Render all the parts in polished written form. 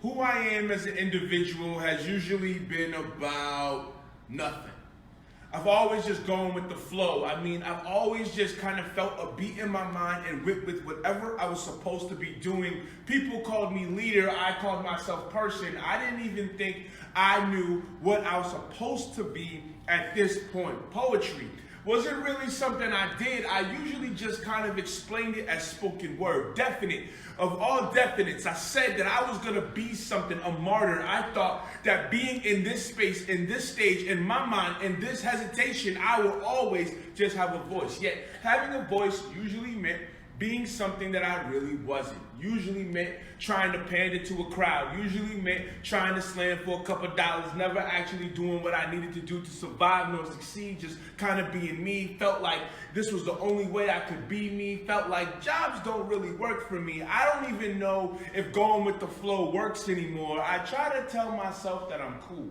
who I am as an individual has usually been about nothing. I've always just gone with the flow. I mean, I've always just kind of felt a beat in my mind and went with whatever I was supposed to be doing. People called me leader. I called myself person. I didn't even think I knew what I was supposed to be at this point. Poetry wasn't really something I did. I usually just kind of explained it as spoken word. Definite. Of all definites, I said that I was going to be something, a martyr. I thought that being in this space, in this stage, in my mind, in this hesitation, I will always just have a voice. Yet, having a voice usually meant being something that I really wasn't. Usually meant trying to pander to a crowd. Usually meant trying to slam for a couple dollars. Never actually doing what I needed to do to survive nor succeed. Just kind of being me. Felt like this was the only way I could be me. Felt like jobs don't really work for me. I don't even know if going with the flow works anymore. I try to tell myself that I'm cool.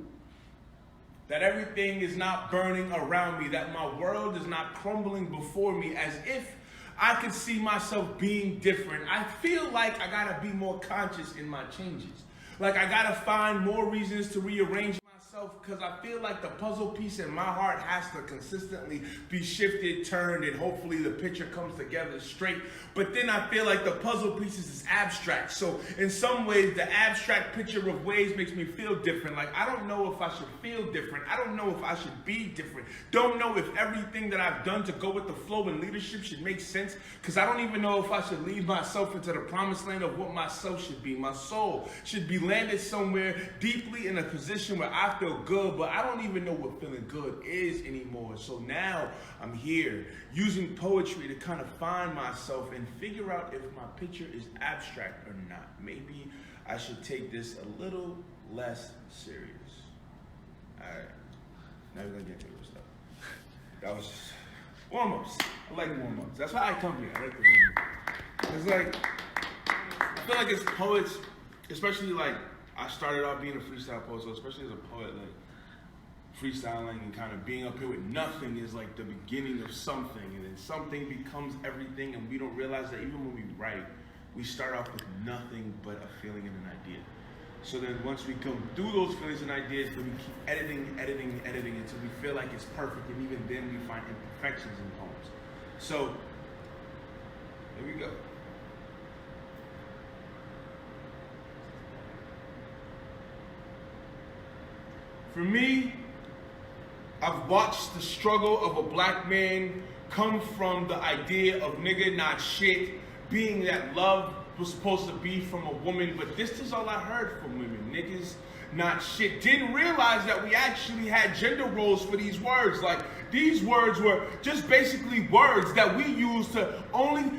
That everything is not burning around me. That my world is not crumbling before me, as if I could see myself being different. I feel like I gotta be more conscious in my changes. Like I gotta find more reasons to rearrange myself, because I feel like the puzzle piece in my heart has to consistently be shifted, turned, and hopefully the picture comes together straight. But then I feel like the puzzle pieces is abstract. So in some ways, the abstract picture of ways makes me feel different. Like I don't know if I should feel different. I don't know if I should be different. Don't know if everything that I've done to go with the flow and leadership should make sense, because I don't even know if I should lead myself into the promised land of what myself should be. My soul should be landed somewhere deeply in a position where I feel good, but I don't even know what feeling good is anymore. So now I'm here using poetry to kind of find myself and figure out if my picture is abstract or not. Maybe I should take this a little less serious. All right, now we're gonna get into real stuff. That was just warm-ups. I like warm-ups. That's why I come here. I like the warm-ups. It's like, I feel like as poets, especially like I started off being a freestyle poet, so especially as a poet, like freestyling and kind of being up here with nothing is like the beginning of something, and then something becomes everything, and we don't realize that even when we write, we start off with nothing but a feeling and an idea. So then once we come through those feelings and ideas, then we keep editing until we feel like it's perfect, and even then we find imperfections in poems. So here we go. For me, I've watched the struggle of a black man come from the idea of nigga not shit, being that love was supposed to be from a woman, but this is all I heard from women. Niggas not shit. Didn't realize that we actually had gender roles for these words. Like, these words were just basically words that we use to only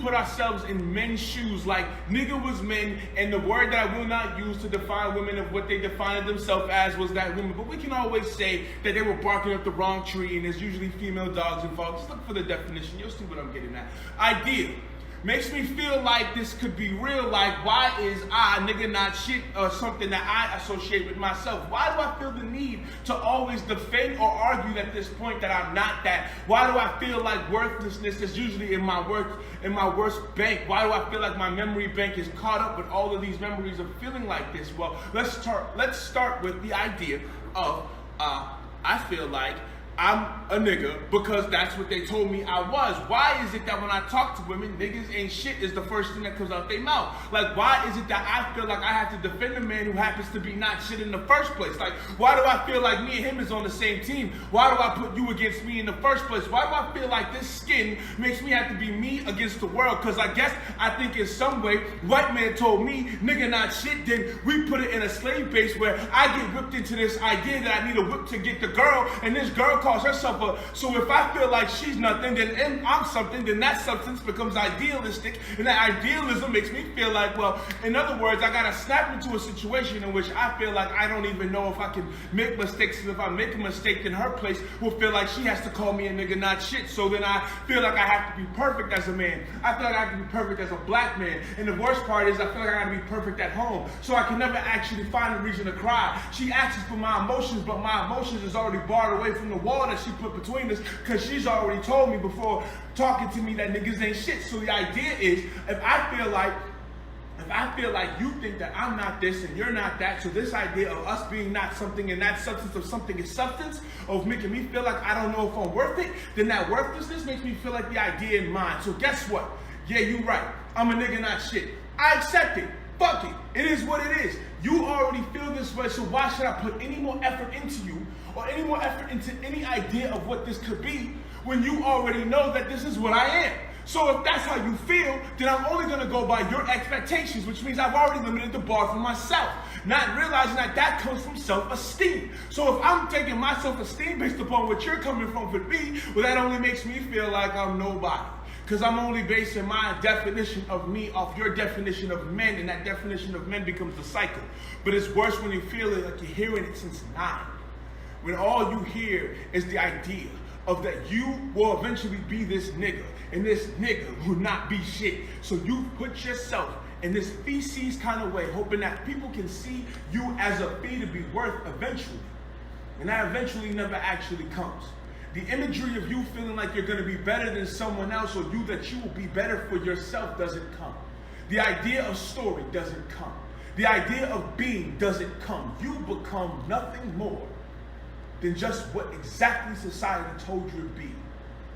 put ourselves in men's shoes. Like, nigga was men, and the word that I will not use to define women of what they defined themselves as was that woman. But we can always say that they were barking up the wrong tree, and there's usually female dogs involved. Just look for the definition. You'll see what I'm getting at. Idea. Makes me feel like this could be real. Like, why is I, nigga not shit, something that I associate with myself? Why do I feel the need to always defend or argue at this point that I'm not that? Why do I feel like worthlessness is usually in my worst bank? Why do I feel like my memory bank is caught up with all of these memories of feeling like this? Well, let's start with the idea of I feel like I'm a nigga because that's what they told me I was. Why is it that when I talk to women, niggas ain't shit is the first thing that comes out their mouth? Like, why is it that I feel like I have to defend a man who happens to be not shit in the first place? Like, why do I feel like me and him is on the same team? Why do I put you against me in the first place? Why do I feel like this skin makes me have to be me against the world? Because I think in some way, white man told me, nigga not shit, then we put it in a slave base where I get whipped into this idea that I need a whip to get the girl, and this girl calls herself a, so if I feel like she's nothing, then I'm something, then that substance becomes idealistic, and that idealism makes me feel like, well, in other words, I gotta snap into a situation in which I feel like I don't even know if I can make mistakes, and if I make a mistake, then her place will feel like she has to call me a nigga not shit, so then I feel like I have to be perfect as a man. I feel like I have to be perfect as a black man, and the worst part is I feel like I gotta be perfect at home, so I can never actually find a reason to cry. She asks for my emotions, but my emotions is already barred away from the wall that she put between us, because she's already told me before talking to me that niggas ain't shit. So the idea is, if I feel like If I feel like you think that I'm not this and you're not that, so this idea of us being not something and that substance of something is substance, of making me feel like I don't know if I'm worth it, then that worthlessness makes me feel like the idea in mine. So guess what? Yeah, you right. I'm a nigga, not shit. I accept it. Fuck it. It is what it is. You already feel this way, so why should I put any more effort into you or any more effort into any idea of what this could be when you already know that this is what I am? So if that's how you feel, then I'm only going to go by your expectations, which means I've already limited the bar for myself, not realizing that that comes from self-esteem. So if I'm taking my self-esteem based upon what you're coming from for me, well, that only makes me feel like I'm nobody. Because I'm only basing my definition of me off your definition of men, and that definition of men becomes a cycle. But it's worse when you feel it like you're hearing it since 9. When all you hear is the idea of that you will eventually be this nigga, and this nigga will not be shit. So you put yourself in this feces kind of way, hoping that people can see you as a fee to be worth eventually. And that eventually never actually comes. The imagery of you feeling like you're going to be better than someone else, or you that you will be better for yourself, doesn't come. The idea of story doesn't come. The idea of being doesn't come. You become nothing more than just what exactly society told you to be.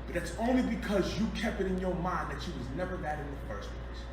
But that's only because you kept it in your mind that you was never that in the first place.